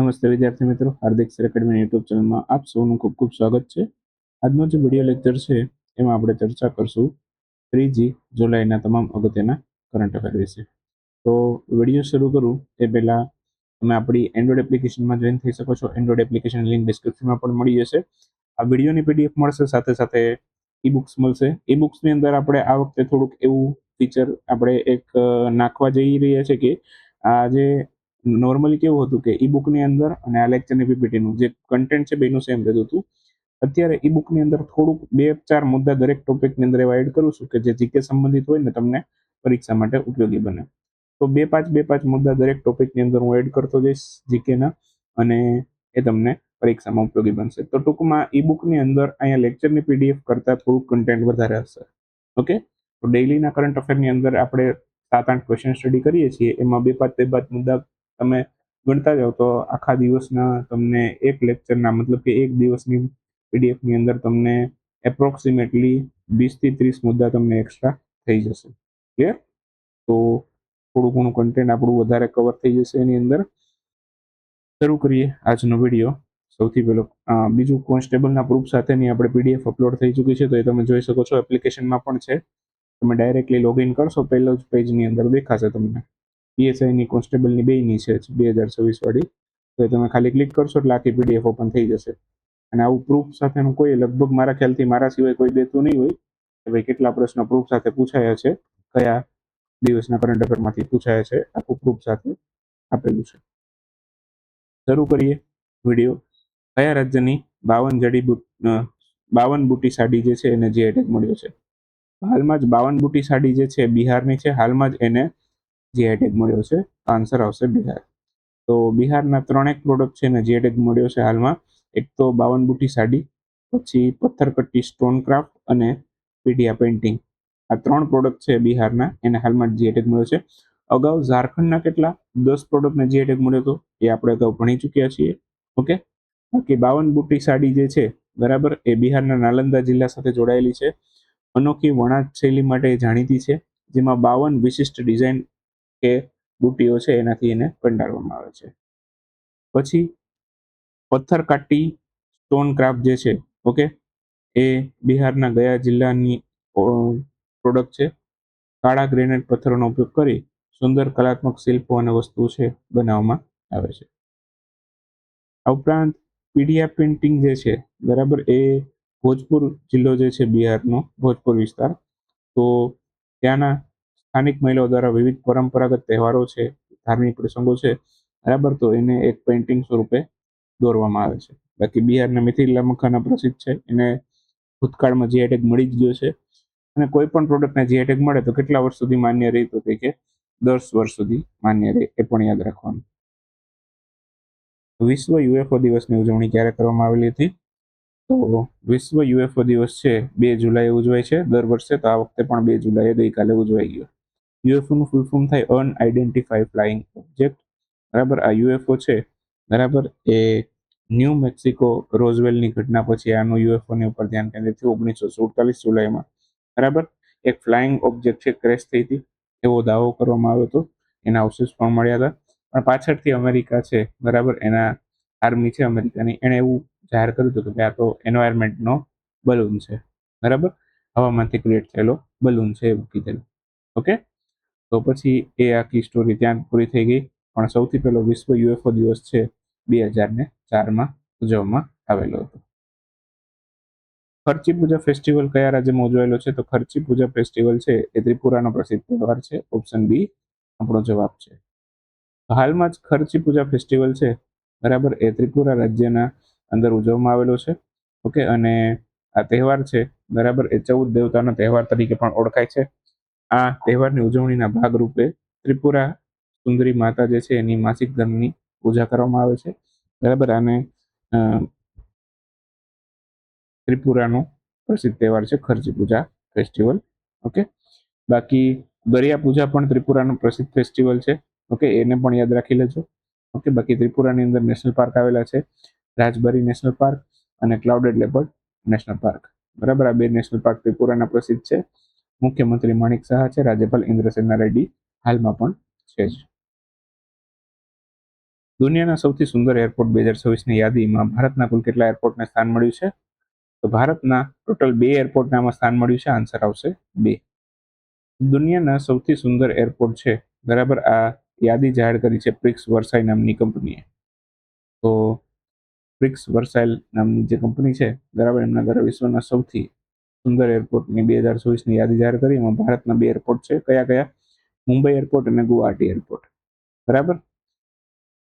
નમસ્તે વિદ્યાર્થી મિત્રો, હાર્દિક સર એકેડમી યુટ્યુબ ચેનલમાં આપ સૌનું ખૂબ ખૂબ સ્વાગત છે. આજનો જે વિડીયો લેક્ચર છે એમાં આપણે ચર્ચા કરશું 3 જુલાઈના તમામ અગત્યના કરંટ અફેર વિશે. તો વિડીયો શરૂ કરું એ પહેલાં તમે આપણી એન્ડ્રોઈડ એપ્લિકેશનમાં જોઈન થઈ શકો છો. એન્ડ્રોઈડ એપ્લિકેશન લિંક ડિસ્ક્રિપ્શનમાં પણ મળી જશે. આ વિડીયોની પીડીએફ મળશે, સાથે સાથે ઈ બુક્સ મળશે. ઈ બુક્સની અંદર આપણે આ વખતે થોડુંક એવું ફીચર આપણે એક નાખવા જઈ રહ્યા છે કે આ જે નોર્મલી કેવું હતું કે ઈ બુકની અંદર અને આ લેક્ચરની પીપીટીનું જે કન્ટેન્ટ છે બેનું સેમ રહેતું હતું. અત્યારે ઈ બુકની અંદર થોડુંક 2-4 મુદ્દા દરેક ટોપિકની અંદર એવા એડ કરું છું કે જે જીકે સંબંધિત હોય ને તમને પરીક્ષા માટે ઉપયોગી બને. તો 2-5 મુદ્દા દરેક ટોપિકની અંદર હું એડ કરતો જઈશ જીકેના, અને એ તમને પરીક્ષામાં ઉપયોગી બનશે. તો ટૂંકમાં ઈ બુકની અંદર અહીંયા લેક્ચરની પીડીએફ કરતાં થોડુંક કન્ટેન્ટ વધારે હશે. ઓકે, તો ડેઇલીના કરંટ અફેરની અંદર આપણે 7-8 ક્વેશ્ચન સ્ટડી કરીએ છીએ. એમાં 2-5 મુદ્દા તમે ગણતા જાઓ તો આખા દિવસના તમને એક લેક્ચરના મતલબ કે એક દિવસની પીડીએફની અંદર તમને એપ્રોક્સિમેટલી 20 થી 30 મુદ્દા તમને એક્સ્ટ્રા થઈ જશે. ક્લિયર? તો થોડું ઘણું કન્ટેન્ટ આપણું વધારે કવર થઈ જશે એની અંદર. શરૂ કરીએ આજનો વિડીયો. સૌથી પહેલો બીજું કોન્સ્ટેબલના પ્રૂફ સાથેની આપણે પીડીએફ અપલોડ થઈ ચૂકી છે, તો એ તમે જોઈ શકો છો. એપ્લિકેશનમાં પણ છે. તમે ડાયરેક્ટલી લોગિન કરશો, પહેલો જ પેજની અંદર દેખાશે તમને. પીએસઆઈની કોન્સ્ટેબલની બેયની છે 2026 વાળી. તો તમે ખાલી ક્લિક કરશો એટલે આખી પીડીએફ ઓપન થઈ જશે. અને આવું પ્રૂફ સાથેનું કોઈ લગભગ મારા ખ્યાલથી મારા સિવાય કોઈ દેતું નહીં હોય કે ભાઈ કેટલા પ્રશ્ન પ્રૂફ સાથે પૂછાયા છે, કયા દિવસના કરંટ અફેરમાંથી પૂછાયા છે, આખું પ્રૂફ સાથે આપેલું છે. શરૂ કરીએ વિડીયો. કયા રાજ્યની 52 બુટી સાડી જે છે એને જીઆઈ ટેગ મળ્યો છે? હાલમાં જ 52 બુટી સાડી જે છે બિહારની છે. હાલમાં જ એને જીઆઈ ટેગ મળ્યો છે. આન્સર આવશે બિહાર. તો બિહારના 3 પ્રોડક્ટ છે એને જીઆઈ ટેગ મળ્યો છે હાલમાં. એક તો 52 બુટી સાડી, પછી પથ્થરકટ્ટી સ્ટોન ક્રાફ્ટ અને પીડિયા પેઇન્ટિંગ. આ 3 પ્રોડક્ટ છે બિહારના, એને હાલમાં જીઆઈ ટેગ મળ્યો છે. અગાઉ ઝારખંડના કેટલા 10 પ્રોડક્ટને જીઆઈ ટેગ મળ્યો હતો, એ આપણે અગાઉ ભણી ચૂક્યા છીએ. ઓકે, બાકી 52 બુટી સાડી જે છે બરાબર, એ બિહારના નાલંદા જિલ્લા સાથે જોડાયેલી છે. અનોખી વણાટ શૈલી માટે જાણીતી છે, જેમાં 52 વિશિષ્ટ ડિઝાઇન કે બુટીઓ છે એનાથી એને કંડારવામાં આવે છે. પછી પથ્થરકાટી સ્ટોન ક્રાફ્ટ જે છે, ઓકે, એ બિહારના ગયા જિલ્લાની પ્રોડક્ટ છે. કાળા ગ્રેનાઇટ પથ્થરોનો ઉપયોગ કરી સુંદર કલાત્મક શિલ્પો અને વસ્તુઓ છે બનાવવામાં આવે છે. આ ઉપરાંત પીડિયા પેઇન્ટિંગ જે છે બરાબર, એ ભોજપુર જિલ્લો જે છે બિહારનો, ભોજપુર વિસ્તાર, તો ત્યાંના સ્થાનિક મહિલાઓ દ્વારા વિવિધ પરંપરાગત તહેવારો છે, ધાર્મિક પ્રસંગો છે બરાબર, તો એને એક પેઇન્ટિંગ સ્વરૂપે દોરવામાં આવે છે. બાકી બિહારના મિથિલા મખાના પ્રસિદ્ધ છે, એને ભૂતકાળમાં જીઆઈ ટેગ મળી જ ગયો છે. અને કોઈ પણ પ્રોડક્ટને જીઆઈ ટેગ મળે તો કેટલા વર્ષ સુધી માન્ય રહે, તો કે 10 વર્ષ સુધી માન્ય રહે, એ પણ યાદ રાખવાનું. વિશ્વ યુએફઓ દિવસની ઉજવણી ક્યારે કરવામાં આવેલી હતી? તો વિશ્વ યુએફઓ દિવસ છે 2 જુલાઈએ ઉજવાય છે દર વર્ષે. તો આ વખતે પણ 2 જુલાઈએ ગઈકાલે ઉજવાઈ ગયો. યુએફઓનું ફૂલ ફોર્મ થાય અનઆઇડેન્ટિફાઈડ ફ્લાઇંગ ઓબ્જેક્ટ બરાબર. આ યુએફઓ છે બરાબર, એ ન્યૂ મેક્સિકો રોઝવેલની ઘટના પછી આનું યુએફઓની ઉપર ધ્યાન કેન્દ્રિત થયું 1947 જુલાઈમાં બરાબર. એક ફ્લાઇંગ ઓબ્જેક્ટ છે ક્રેશ થઈ હતી એવો દાવો કરવામાં આવ્યો હતો. એના અવશેષ પણ મળ્યા હતા, પણ પાછળથી અમેરિકા છે બરાબર, એના આર્મી છે અમેરિકાની, એણે એવું જાહેર કર્યું હતું કે આ તો એન્વાયરમેન્ટનો બલૂન છે બરાબર, હવામાંથી ક્રિએટ થયેલો બલૂન છે એવું કીધેલું. ઓકે, તો પછી એ આખી સ્ટોરી ત્યાં પૂરી થઈ ગઈ. પણ સૌથી પહેલો વિશ્વ યુએફઓ દિવસ છે 2004માં ઉજવવામાં આવેલો હતો. ખર્ચી પૂજા ફેસ્ટિવલ કયા રાજ્યમાં ઉજવાયેલો છે? તો ખર્ચી પૂજા ફેસ્ટિવલ છે એ ત્રિપુરાનો પ્રસિદ્ધ તહેવાર છે. ઓપ્શન બી આપણો જવાબ છે. હાલમાં જ ખર્ચી પૂજા ફેસ્ટિવલ છે બરાબર, એ ત્રિપુરા રાજ્યના અંદર ઉજવવામાં આવેલો છે. ઓકે, અને આ તહેવાર છે બરાબર, એ 14 દેવતાનો તહેવાર તરીકે પણ ઓળખાય છે. આ તહેવારની ઉજવણીના ભાગરૂપે ત્રિપુરા સુંદરી માતા જે છે એની માસિક ધર્મની પૂજા કરવામાં આવે છે બરાબર. અને ત્રિપુરાનો પ્રસિદ્ધ તહેવાર છે ખર્ચી પૂજા ફેસ્ટિવલ. ઓકે, બાકી દરિયા પૂજા પણ ત્રિપુરાનો પ્રસિદ્ધ ફેસ્ટિવલ છે. ઓકે, એને પણ યાદ રાખી લેજો. ઓકે, બાકી ત્રિપુરાની અંદર નેશનલ પાર્ક આવેલા છે, રાજબારી નેશનલ પાર્ક અને ક્લાઉડેડ લેપર્ડ નેશનલ પાર્ક બરાબર. આ 2 નેશનલ પાર્ક ત્રિપુરાના પ્રસિદ્ધ છે. મુખ્યમંત્રી માણિક શાહ છે, રાજ્યપાલ ઇન્દ્રસેના રેડ્ડી હાલમાં પણ છે જ. દુનિયાના સૌથી સુંદર એરપોર્ટ 2026ની યાદીમાં ભારતના કુલ કેટલા એરપોર્ટને સ્થાન મળ્યું છે? તો ભારતના ટોટલ 2 એરપોર્ટને આમાં સ્થાન મળ્યું છે. આન્સર આવશે 2. દુનિયાના સૌથી સુંદર એરપોર્ટ છે, બરાબર, આ યાદી જાહેર કરી છે પ્રિક્સ વર્સાઈ નામની કંપનીએ. તો પ્રિક્સ વર્સાઇલ નામની જે કંપની છે, બરાબર, એમના દ્વારા વિશ્વના સૌથી સુંદર એરપોર્ટની 2024ની યાદી જાહેર કરી. એમાં ભારતના 2 એરપોર્ટ છે. કયા કયા? મુંબઈ એરપોર્ટ અને ગુવાહાટી એરપોર્ટ. બરાબર.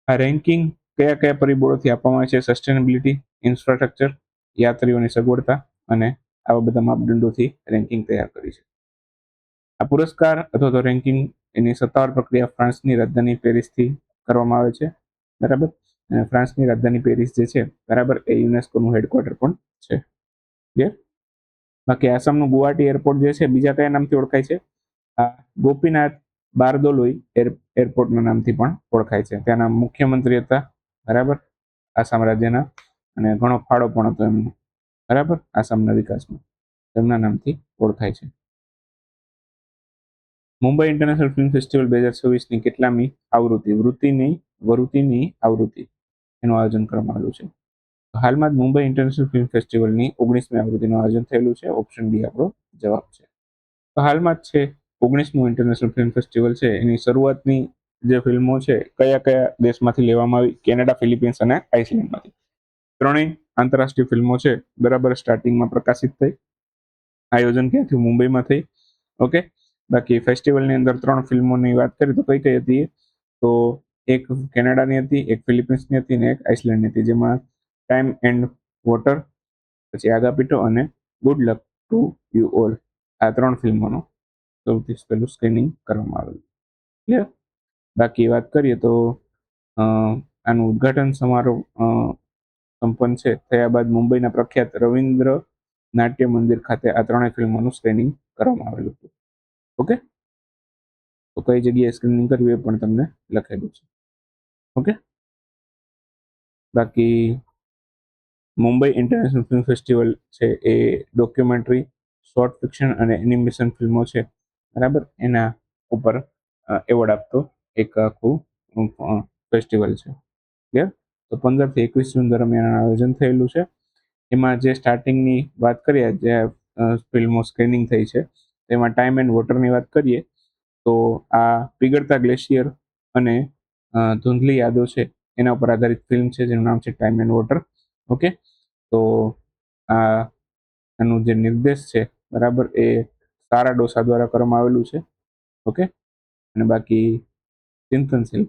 આ રેન્કિંગ કયા કયા પરિબળોથી આપવામાં આવે છે? સસ્ટેનેબિલિટી, ઇન્ફ્રાસ્ટ્રક્ચર, યાત્રીઓની સગવડતા અને આવા બધા માપદંડોથી રેન્કિંગ તૈયાર કરી છે. આ પુરસ્કાર અથવા તો રેન્કિંગ એની સત્તાવાર પ્રક્રિયા ફ્રાન્સની રાજધાની પેરિસથી કરવામાં આવે છે. બરાબર. અને ફ્રાન્સની રાજધાની પેરિસ જે છે, બરાબર, એ યુનેસ્કોનું હેડક્વાર્ટર પણ છે. ક્લિયર? બાકી આસામનું ગુવાહાટી એરપોર્ટ જે છે, બીજા કયા નામથી ઓળખાય છે? આ ગોપીનાથ બારદોલોઈ એરપોર્ટના નામથી પણ ઓળખાય છે. ત્યાંના મુખ્યમંત્રી હતા, બરાબર, આસામ રાજ્યના, અને ઘણો ફાળો પણ હતો એમનો, બરાબર, આસામના વિકાસમાં. તેમના નામથી ઓળખાય છે. મુંબઈ ઇન્ટરનેશનલ ફિલ્મ ફેસ્ટિવલ 2026ની કેટલામી આવૃત્તિ, વૃત્તિની આવૃત્તિ એનું આયોજન કરવામાં આવ્યું છે? હાલમાં જ મુંબઈ ઇન્ટરનેશનલ ફિલ્મ ફેસ્ટિવલની 19મી આવૃત્તિનું આયોજન થયેલું છે. ઓપ્શન ડી આપણો જવાબ છે. તો હાલમાં જ છે 19મું ઇન્ટરનેશનલ ફિલ્મ ફેસ્ટિવલ છે, એની શરૂઆતની જે ફિલ્મો છે, કયા કયા દેશમાંથી લેવામાં આવી? કેનેડા, ફિલિપિન્સ અને આઇસલેન્ડમાંથી. ત્રણેય આંતરરાષ્ટ્રીય ફિલ્મો છે, બરાબર, સ્ટાર્ટિંગમાં પ્રકાશિત થઈ. આયોજન ક્યાંથી? મુંબઈમાં થઈ. ઓકે. બાકી ફેસ્ટિવલની અંદર 3 ફિલ્મોની વાત કરીએ તો કઈ કઈ હતી? તો એક કેનેડાની હતી, એક ફિલિપિન્સની હતી અને એક આઇસલેન્ડની હતી. જેમાં ટાઈમ એન્ડ વોટર, પછી આગાપીટો અને good luck to you all, આ 3 ફિલ્મોનું સૌથી પહેલું સ્ક્રીનિંગ કરવામાં આવેલું. ક્લિયર? બાકી વાત કરીએ તો આનું ઉદ્ઘાટન સમારોહ સંપન્ન છે થયા બાદ મુંબઈના પ્રખ્યાત રવિન્દ્ર નાટ્ય મંદિર ખાતે આ 3 ફિલ્મોનું સ્ક્રીનિંગ કરવામાં આવેલું હતું. ઓકે. તો કઈ જગ્યાએ સ્ક્રીનિંગ કર્યું એ પણ તમને લખેલું છે. ઓકે. બાકી મુંબઈ ઇન્ટરનેશનલ ફિલ્મ ફેસ્ટિવલ છે એ ડોક્યુમેન્ટરી, શોર્ટ ફિક્શન અને એનિમેશન ફિલ્મો છે, બરાબર, એના ઉપર એવોર્ડ આપતો એક આખું ફેસ્ટિવલ છે. ક્લિયર? તો 15 થી 21 જૂન દરમિયાન આયોજન થયેલું છે. એમાં જે સ્ટાર્ટિંગની વાત કરીએ, જે ફિલ્મો સ્ક્રીનિંગ થઈ છે, તેમાં ટાઈમ એન્ડ વોટરની વાત કરીએ તો આ પીગળતા ગ્લેશિયર અને ધૂંધલી યાદો છે એના ઉપર આધારિત ફિલ્મ છે, જેનું નામ છે ટાઈમ એન્ડ વોટર. ઓકે. તો આ એનું જે નિર્દેશ છે, બરાબર, એ સારા ડોસા દ્વારા કરવામાં આવેલું છે. ઓકે. અને બાકી ચિંતનશીલ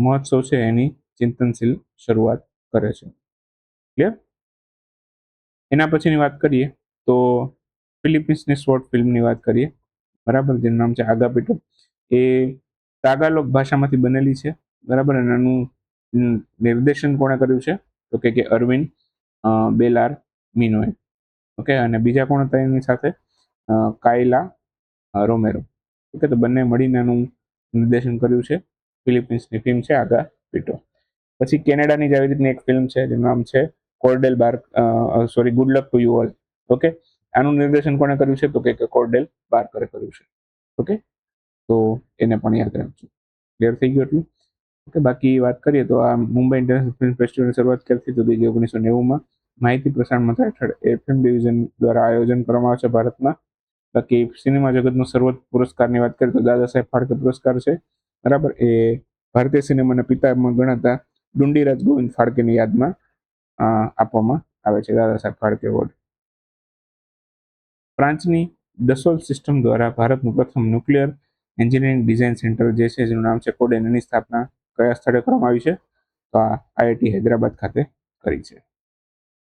મહોત્સવ છે એની ચિંતનશીલ શરૂઆત કરે છે. ક્લિયર? એના પછીની વાત કરીએ તો ફિલિપિન્સની શોર્ટ ફિલ્મની વાત કરીએ, બરાબર, જેનું નામ છે આગાપીટો. એ તાગાલોગ ભાષામાંથી બનેલી છે, બરાબર, અને એનું નિર્દેશન કોણે કર્યું છે? તો કે અરવિંદ બેલાર મિનોએ. ઓકે. અને બીજા કોણ હતા એની સાથે? કાયલા રોમેરો. ઓકે. તો બંને મળીને એનું નિર્દેશન કર્યું છે. ફિલિપિન્સની ફિલ્મ છે આગાપીટો. પછી કેનેડાની જ આવી રીતની એક ફિલ્મ છે જેનું નામ છે Cordell good luck to you all. Okay. આનું નિર્દેશન કોણે કર્યું છે? તો કે કોર્ડેલ બાર્કરે કર્યું છે. ઓકે. તો એને પણ યાદ રાખજો. ક્લિયર થઈ ગયું એટલું? ઓકે. બાકી વાત કરીએ તો આ મુંબઈ ઇન્ટરનેશનલ ફિલ્મ ફેસ્ટિવલની શરૂઆત ક્યારથી થઈ? 1990માં માહિતી પ્રસારણ મંત્રાલય હેઠળ એ ફિલ્મ ડિવિઝન દ્વારા આયોજન કરવામાં આવે છે ભારતમાં. બાકી સિનેમા જગતનો સર્વોચ્ચ પુરસ્કારની વાત કરીએ તો દાદા સાહેબ ફાળકે પુરસ્કાર છે, બરાબર, એ ભારતીય સિનેમાના પિતામાં ગણાતા ડુંડીરાજ ગોવિંદ ફાળકેની યાદમાં આપવામાં આવે છે Dada Saheb Phalke award. ફ્રાન્સની Dassault system દ્વારા ભારતનું પ્રથમ ન્યુક્લિયર એન્જિનિયરિંગ ડિઝાઇન સેન્ટર જે છે, જેનું નામ છે કોડેન, એની સ્થાપના કયા સ્થળે કરવામાં આવી છે? તો આ આઈઆઈટી હૈદરાબાદ ખાતે કરી છે.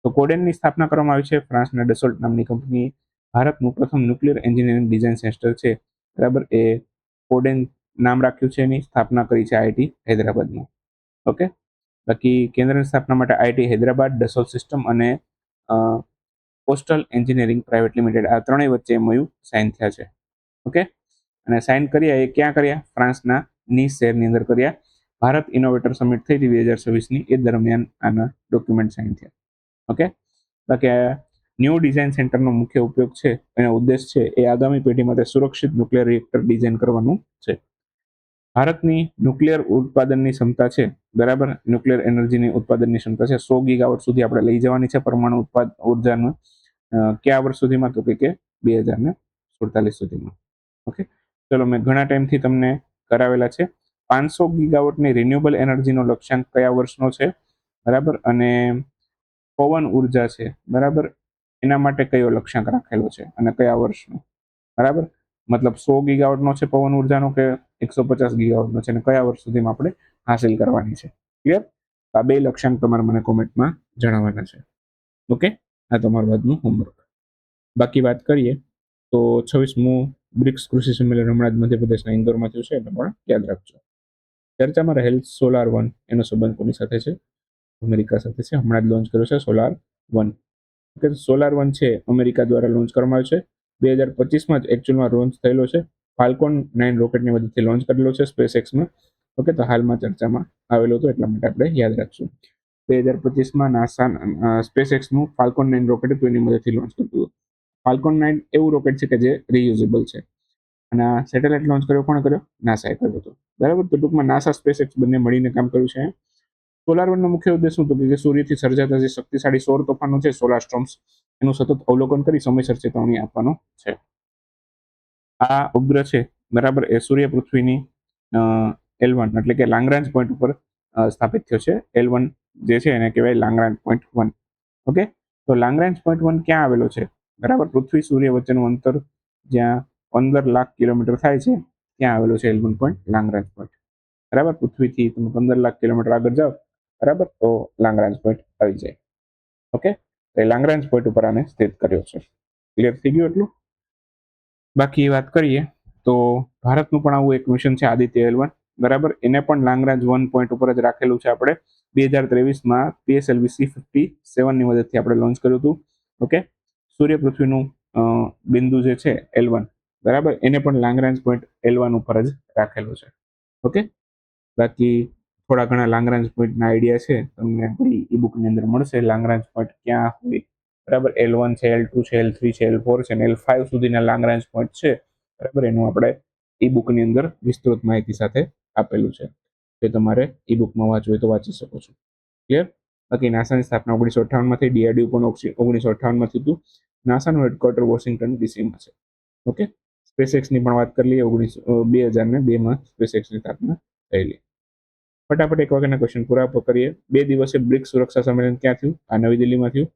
તો કોડેનની સ્થાપના કરવામાં આવી છે ફ્રાન્સના ડસોલ્ટ નામની કંપનીએ. ભારતનું પ્રથમ ન્યુક્લિયર એન્જિનિયરિંગ ડિઝાઇન સેન્ટર છે, બરાબર, એ કોડેન નામ રાખ્યું છે, એની સ્થાપના કરી છે આઈઆઈટી હૈદરાબાદમાં. ઓકે. બાકી કેન્દ્રની સ્થાપના માટે આઈઆઈટી હૈદરાબાદ, ડસોલ્ટ સિસ્ટમ અને કોસ્ટલ એન્જિનિયરિંગ પ્રાઇવેટ લિમિટેડ, આ ત્રણેય વચ્ચે એમઓયુ સાઇન થયા છે. ઓકે. અને સાઇન કર્યા એ ક્યાં કર્યા? ફ્રાન્સના નીસ શહેરની અંદર કર્યા. ભારત ઇનોવેટર સમિટ થઈ હતી 2026ની, એ દરમિયાન આના ડોક્યુમેન્ટ સાઇન થયા. ઓકે. બાકી આ ન્યૂ ડિઝાઇન સેન્ટરનો મુખ્ય ઉપયોગ છે, એનો ઉદ્દેશ છે એ આગામી પેઢી માટે સુરક્ષિત ન્યુક્લિયર રિએક્ટર ડિઝાઇન કરવાનું છે. ભારતની ન્યુક્લિયર ઉત્પાદનની ક્ષમતા છે, બરાબર, ન્યુક્લિયર એનર્જીની ઉત્પાદનની ક્ષમતા છે 100 ગીગાવોટ સુધી આપણે લઈ જવાની છે પરમાણુ ઉર્જાનું કયા વર્ષ સુધીમાં, તો કે 2047 સુધીમાં. ઓકે, ચલો મેં ઘણા ટાઈમથી તમને કરાવેલા છે. 500 ગીગાવોટની રિન્યુએબલ એનર્જીનો લક્ષ્યાંક કયા વર્ષનો છે, બરાબર, અને પવન ઉર્જા છે, બરાબર, એના માટે કયો લક્ષ્યાંક રાખેલો છે અને કયા વર્ષનો, બરાબર, મતલબ 100 ગીગાવોટનો છે પવન ઉર્જાનો કે 150 ગીગાવોટનો છે અને કયા વર્ષ સુધીમાં આપણે હાંસિલ કરવાની છે. ક્લિયર? આ બે લક્ષ્યાંક તમારે મને કોમેન્ટમાં જણાવવાના છે. ઓકે, આ તમારું આજનું હોમવર્ક. બાકી વાત કરીએ તો 26મું બ્રિક્સ કૃષિ સંમેલન હમણાં જ મધ્યપ્રદેશના ઇન્દોરમાં થયું છે, એટલે પણ યાદ રાખજો. ચર્ચામાં રહેલ SolarOne એનો સંબંધ કોની સાથે છે? અમેરિકા સાથે છે. હમણાં જ લોન્ચ કર્યો છે SolarOne. ઓકે, SolarOne છે અમેરિકા દ્વારા લોન્ચ કરવામાં આવ્યો છે. 2025માં જ એકચ્યુઅલમાં લોન્ચ થયેલો છે. ફાલ્કોન 9 રોકેટની મદદથી લોન્ચ કરેલો છે સ્પેસએક્સમાં. ઓકે, તો હાલમાં ચર્ચામાં આવેલો હતો, એટલા માટે આપણે યાદ રાખશું. 2025માં નાસા સ્પેસએક્સનું ફાલ્કોન 9 રોકેટ હતું, એની મદદથી લોન્ચ કર્યું હતું. ફાલ્કોન 9 એવું રોકેટ છે કે જે રિયુઝેબલ છે. અને સેટેલાઇટ લોન્ચ કર્યો કોણે કર્યો? નાસાએ કર્યો હતો, બરાબર. તો ટૂંકમાં નાસા સ્પેસએક્સ બંને મળીને કામ કર્યું છે. SolarOneનો મુખ્ય ઉદ્દેશ શું હતો કે સૂર્યથી સર્જાતા જે શક્તિશાળી સૌર તોફાનો છે, સોલાર સ્ટોર્મ્સ, એનું સતત અવલોકન કરી સમયસર ચેતવણી આપવાનો છે. આ ઉપગ્રહ છે, બરાબર, એ સૂર્ય પૃથ્વીની L1 એટલે કે લાંગ્રાન્જ પોઈન્ટ ઉપર સ્થાપિત થયો છે. L1 જે છે એને કહેવાય લાંગ્રાન્જ પોઈન્ટ 1. ઓકે, તો લાંગ્રાન્જ પોઈન્ટ 1 ક્યાં આવેલો છે? બરાબર, પૃથ્વી સૂર્ય વચ્ચેનું અંતર જ્યાં 15 લાખ કિલોમીટર થાય છે ત્યાં આવેલો છે L1 પોઈન્ટ, લાંગ્રાન્જ પોઈન્ટ. બરાબર, પૃથ્વીથી તમે 15 લાખ કિલોમીટર આગળ જાઓ, બરાબર, તો લાંગ્રાન્જ પોઈન્ટ આવી જાય. ઓકે, તો લાંગ્રાન્જ પોઈન્ટ ઉપર આને સ્થિત કર્યો છે. ક્લિયર થઈ ગયું એટલું? બાકી વાત કરીએ તો ભારતનું પણ આવું એક મિશન છે આદિત્ય L1, બરાબર, એને પણ લાંગ્રાન્જ 1 પોઈન્ટ ઉપર જ રાખેલું છે. આપણે 2023માં PSLV C57 ની મદદથી આપણે લોન્ચ કર્યું હતું. ઓકે, સૂર્ય પૃથ્વીનું બિંદુ જે છે L1, બરાબર, એને પણ લાંગ્રાન્જ પોઈન્ટ L1 ઉપર જ રાખેલો છે. ઓકે, બાકી થોડા ઘણા લાંગ્રાન્જ પોઈન્ટના આઈડિયા છે તમને આપણી ઈ બુકની અંદર મળશે. લાંગ્રાન્જ પોઈન્ટ ક્યાં હોય, બરાબર, L1 છે, L2 છે, L3 છે, L4 છે અને L5 સુધીના લાંગ્રાન્જ પોઈન્ટ છે, બરાબર. એનું આપણે ઈ બુકની અંદર વિસ્તૃત માહિતી સાથે આપેલું છે. જે તમારે ઈ બુકમાં વાંચવું હોય તો વાંચી શકો છો. ક્લિયર? બાકી નાસાની સ્થાપના 1958માં થઈ. DRDO પણ 1958માં થયું હતું. નાસાનું હેડક્વાર્ટર વોશિંગ્ટન ડીસીમાં છે. ઓકે, સ્પેસએક્સની પણ વાત કરી લઈએ. 2002માં સ્પેસએક્સની સ્થાપના થયેલી. ફટાફટ એક વાગ્યાના ક્વેશ્ચન પૂરા કરીએ. 2 દિવસે બ્રિક્સ સુરક્ષા સંમેલન ક્યાં થયું? આ નવી દિલ્હીમાં થયું.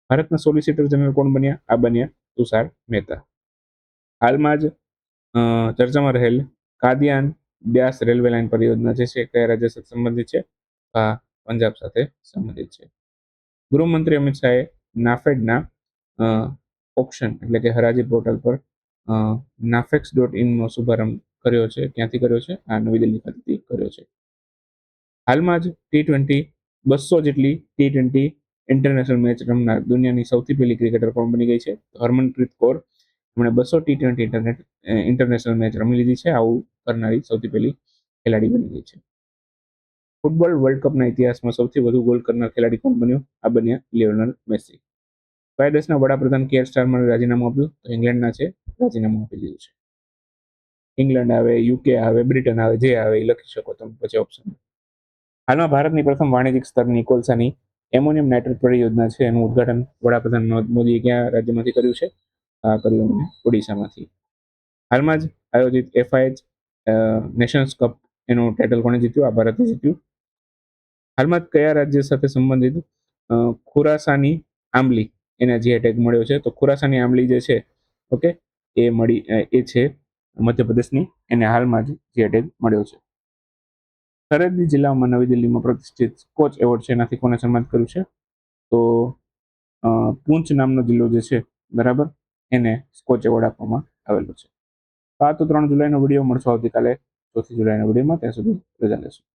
ભારતના સોલિસિટર જનરલ કોણ બન્યા? આ બન્યા તુષાર મહેતા. હાલમાં જ ચર્ચામાં રહેલ કાદિયાન બ્યાસ રેલવે લાઇન પરિયોજના જે છે કયા રાજ્ય સાથે સંબંધિત છે? આ પંજાબ સાથે સંબંધિત છે. ગૃહમંત્રી અમિત શાહે નાફેડના ઓપ્શન એટલે કે હરાજી પોર્ટલ પર nafex.in નો શુભારંભ કર્યો છે. ક્યાંથી કર્યો છે? આ નવી દિલ્હી ખાતેથી કર્યો છે. હાલમાં જ T20 200 જેટલી T20 ઇન્ટરનેશનલ મેચ રમનાર દુનિયાની સૌથી પહેલી ક્રિકેટર કોણ બની ગઈ છે? હરમનપ્રીત કૌર. એમણે 200 T20 ઇન્ટરનેશનલ મેચ રમી લીધી છે. આવું કરનારી સૌથી પહેલી ખેલાડી બની ગઈ છે. ફૂટબોલ વર્લ્ડ કપના ઇતિહાસમાં સૌથી વધુ ગોલ કરનાર ખેલાડી કોણ બન્યો? આ બન્યા લિયોનેલ મેસી. કયા દેશના વડાપ્રધાન કેર સ્ટારમરે રાજીનામું આપ્યું? તો ઇંગ્લેન્ડના છે, રાજીનામું આપી દીધું છે. ઇંગ્લેન્ડ આવે, UK આવે, બ્રિટન આવે, જે આવે એ લખી શકો તમે પછી ઓપ્શન. હાલમાં ભારતની પ્રથમ વાણિજ્યિક સ્તરની કોલસાની એમોનિયમ નાઇટ્રેટ પરિયોજના છે એનું ઉદ્ઘાટન વડાપ્રધાન મોદીએ કયા રાજ્યમાંથી કર્યું છે? આ કર્યું અમે ઓડિશામાંથી. હાલમાં જ આયોજિત FIH નેશન્સ કપ એનું ટાઇટલ કોણે જીત્યું? આ ભારતે જીત્યું. હાલમાં કયા રાજ્ય સાથે સંબંધિત ખુરાસાની આંબલી એને જે ટેગ મળ્યો છે? તો ખુરાસાની આંબલી જે છે, ઓકે, એ છે મધ્યપ્રદેશની, એને હાલમાં જ જે ટેગ મળ્યો છે. સરહદી જિલ્લામાં નવી દિલ્હીમાં પ્રતિષ્ઠિત સ્કોચ એવોર્ડ છે એનાથી કોને સન્માનિત કર્યું છે? તો પૂંચ નામનો જિલ્લો જે છે, બરાબર, એને સ્કોચ એવોર્ડ આપવામાં આવેલો છે. 3 જુલાઈનો વિડીયો મળશો આવતીકાલે 4 જુલાઈના વિડીયોમાં. ત્યાં સુધી રજા લેશું.